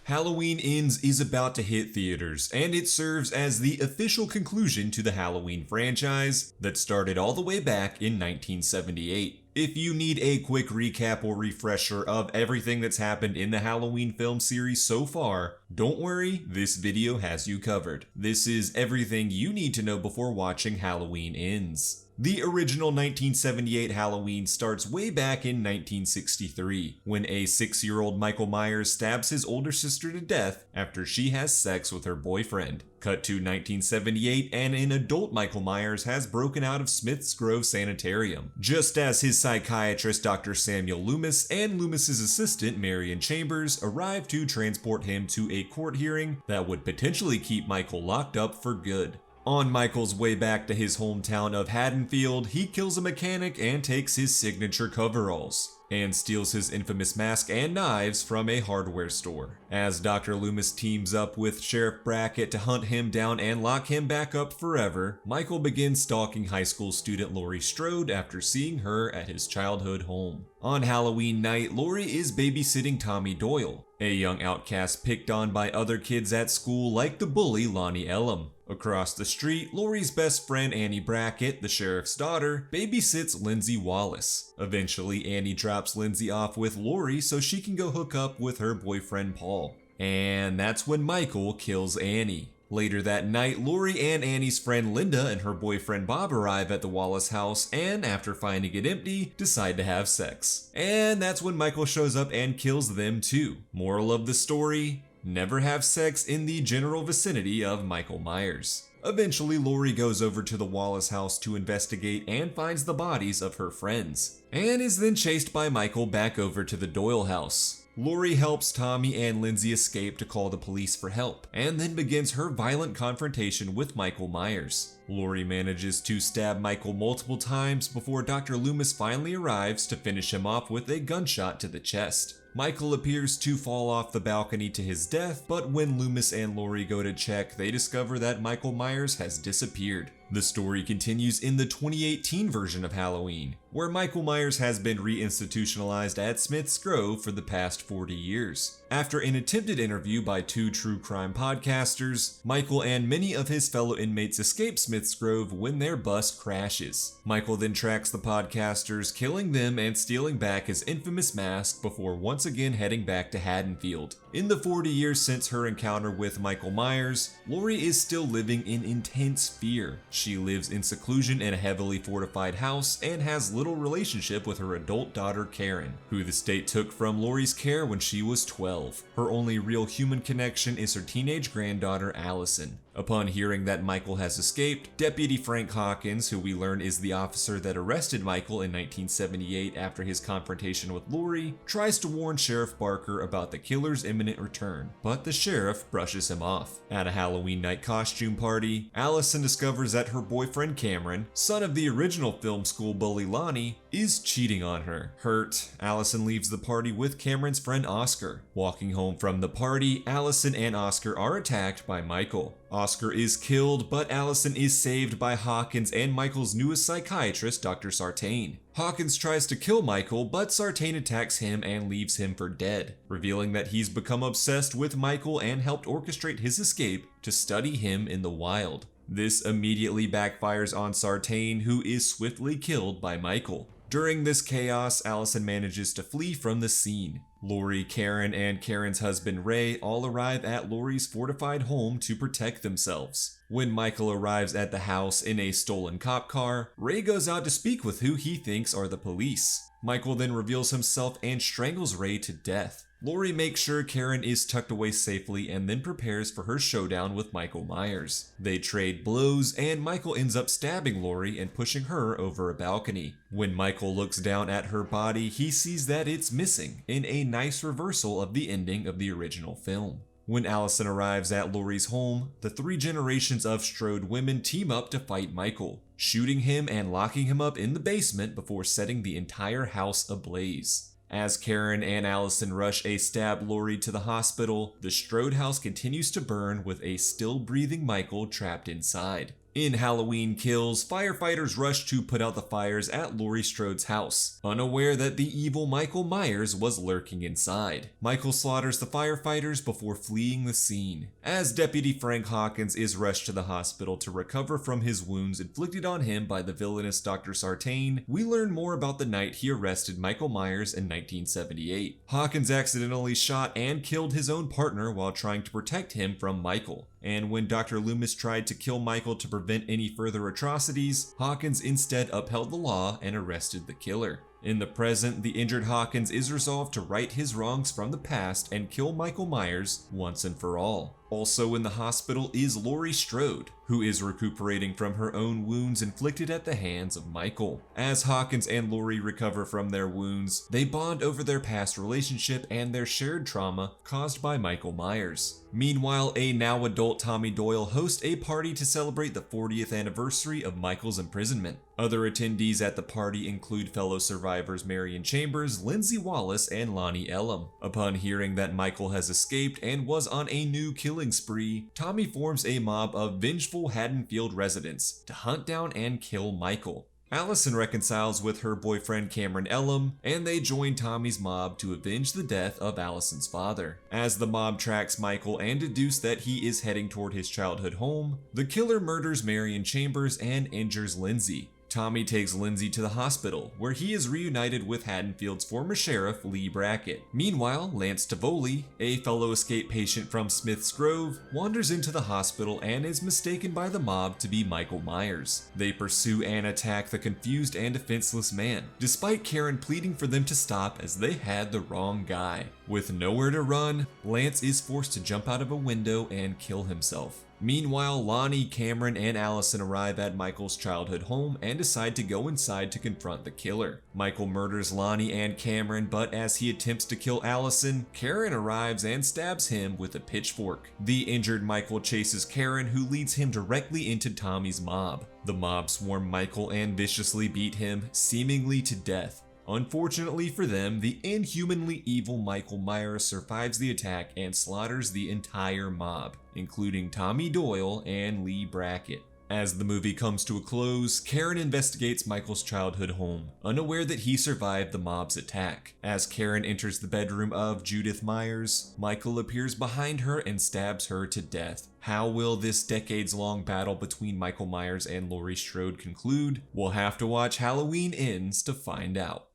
Halloween Ends is about to hit theaters, and it serves as the official conclusion to the Halloween franchise that started all the way back in 1978. If you need a quick recap or refresher of everything that's happened in the Halloween film series so far, don't worry, this video has you covered. This is everything you need to know before watching Halloween Ends. The original 1978 Halloween starts way back in 1963, when a 6-year-old Michael Myers stabs his older sister to death after she has sex with her boyfriend. Cut to 1978, and an adult Michael Myers has broken out of Smith's Grove Sanitarium, just as his psychiatrist Dr. Samuel Loomis and Loomis's assistant Marion Chambers arrive to transport him to a court hearing that would potentially keep Michael locked up for good. On Michael's way back to his hometown of Haddonfield, he kills a mechanic and takes his signature coveralls, and steals his infamous mask and knives from a hardware store. As Dr. Loomis teams up with Sheriff Brackett to hunt him down and lock him back up forever, Michael begins stalking high school student Laurie Strode after seeing her at his childhood home. On Halloween night, Laurie is babysitting Tommy Doyle, a young outcast picked on by other kids at school like the bully Lonnie Elam. Across the street, Laurie's best friend Andi Brackett, the sheriff's daughter, babysits Lindsay Wallace. Eventually, Andi drops Lindsay off with Laurie so she can go hook up with her boyfriend Paul. And that's when Michael kills Annie. Later that night, Laurie and Annie's friend Lynda and her boyfriend Bob arrive at the Wallace house and, after finding it empty, decide to have sex. And that's when Michael shows up and kills them too. Moral of the story: never have sex in the general vicinity of Michael Myers. Eventually, Laurie goes over to the Wallace house to investigate and finds the bodies of her friends, and is then chased by Michael back over to the Doyle house. Laurie helps Tommy and Lindsay escape to call the police for help, and then begins her violent confrontation with Michael Myers. Laurie manages to stab Michael multiple times before Dr. Loomis finally arrives to finish him off with a gunshot to the chest. Michael appears to fall off the balcony to his death, but when Loomis and Laurie go to check, they discover that Michael Myers has disappeared. The story continues in the 2018 version of Halloween, where Michael Myers has been reinstitutionalized at Smith's Grove for the past 40 years. After an attempted interview by 2 true crime podcasters, Michael and many of his fellow inmates escape Smith's Grove when their bus crashes. Michael then tracks the podcasters, killing them and stealing back his infamous mask before once again heading back to Haddonfield. In the 40 years since her encounter with Michael Myers, Laurie is still living in intense fear. She lives in seclusion in a heavily fortified house and has little relationship with her adult daughter Karen, who the state took from Laurie's care when she was 12. Her only real human connection is her teenage granddaughter Allyson. Upon hearing that Michael has escaped, Deputy Frank Hawkins, who we learn is the officer that arrested Michael in 1978 after his confrontation with Laurie, tries to warn Sheriff Barker about the killer's imminent return, but the sheriff brushes him off. At a Halloween night costume party, Allyson discovers that her boyfriend Cameron, son of the original film school bully Lonnie, is cheating on her. Hurt, Allyson leaves the party with Cameron's friend Oscar. Walking home from the party, Allyson and Oscar are attacked by Michael. Oscar is killed, but Allyson is saved by Hawkins and Michael's newest psychiatrist, Dr. Sartain. Hawkins tries to kill Michael, but Sartain attacks him and leaves him for dead, revealing that he's become obsessed with Michael and helped orchestrate his escape to study him in the wild. This immediately backfires on Sartain, who is swiftly killed by Michael. During this chaos, Allyson manages to flee from the scene. Laurie, Karen, and Karen's husband Ray all arrive at Laurie's fortified home to protect themselves. When Michael arrives at the house in a stolen cop car, Ray goes out to speak with who he thinks are the police. Michael then reveals himself and strangles Ray to death. Laurie makes sure Karen is tucked away safely and then prepares for her showdown with Michael Myers. They trade blows, and Michael ends up stabbing Laurie and pushing her over a balcony. When Michael looks down at her body, he sees that it's missing, in a nice reversal of the ending of the original film. When Allyson arrives at Laurie's home, the 3 generations of Strode women team up to fight Michael, shooting him and locking him up in the basement before setting the entire house ablaze. As Karen and Allyson rush a stabbed Laurie to the hospital, the Strode house continues to burn with a still breathing Michael trapped inside. In Halloween Kills, firefighters rush to put out the fires at Laurie Strode's house, unaware that the evil Michael Myers was lurking inside. Michael slaughters the firefighters before fleeing the scene. As Deputy Frank Hawkins is rushed to the hospital to recover from his wounds inflicted on him by the villainous Dr. Sartain, we learn more about the night he arrested Michael Myers in 1978. Hawkins accidentally shot and killed his own partner while trying to protect him from Michael. And when Dr. Loomis tried to kill Michael to prevent any further atrocities, Hawkins instead upheld the law and arrested the killer. In the present, the injured Hawkins is resolved to right his wrongs from the past and kill Michael Myers once and for all. Also in the hospital is Laurie Strode, who is recuperating from her own wounds inflicted at the hands of Michael. As Hawkins and Laurie recover from their wounds, they bond over their past relationship and their shared trauma caused by Michael Myers. Meanwhile, a now adult Tommy Doyle hosts a party to celebrate the 40th anniversary of Michael's imprisonment. Other attendees at the party include fellow survivors Marion Chambers, Lindsay Wallace, and Lonnie Elam. Upon hearing that Michael has escaped and was on a new killing spree, Tommy forms a mob of vengeful Haddonfield residents to hunt down and kill Michael. Allyson reconciles with her boyfriend Cameron Elam, and they join Tommy's mob to avenge the death of Allison's father. As the mob tracks Michael and deduce that he is heading toward his childhood home, the killer murders Marion Chambers and injures Lindsay. Tommy takes Lindsay to the hospital, where he is reunited with Haddonfield's former sheriff, Lee Brackett. Meanwhile, Lance Tivoli, a fellow escape patient from Smith's Grove, wanders into the hospital and is mistaken by the mob to be Michael Myers. They pursue and attack the confused and defenseless man, despite Karen pleading for them to stop as they had the wrong guy. With nowhere to run, Lance is forced to jump out of a window and kill himself. Meanwhile, Lonnie, Cameron, and Allyson arrive at Michael's childhood home and decide to go inside to confront the killer. Michael murders Lonnie and Cameron, but as he attempts to kill Allyson, Karen arrives and stabs him with a pitchfork. The injured Michael chases Karen, who leads him directly into Tommy's mob. The mob swarm Michael and viciously beat him, seemingly to death. Unfortunately for them, the inhumanly evil Michael Myers survives the attack and slaughters the entire mob, including Tommy Doyle and Lee Brackett. As the movie comes to a close, Karen investigates Michael's childhood home, unaware that he survived the mob's attack. As Karen enters the bedroom of Judith Myers, Michael appears behind her and stabs her to death. How will this decades-long battle between Michael Myers and Laurie Strode conclude? We'll have to watch Halloween Ends to find out.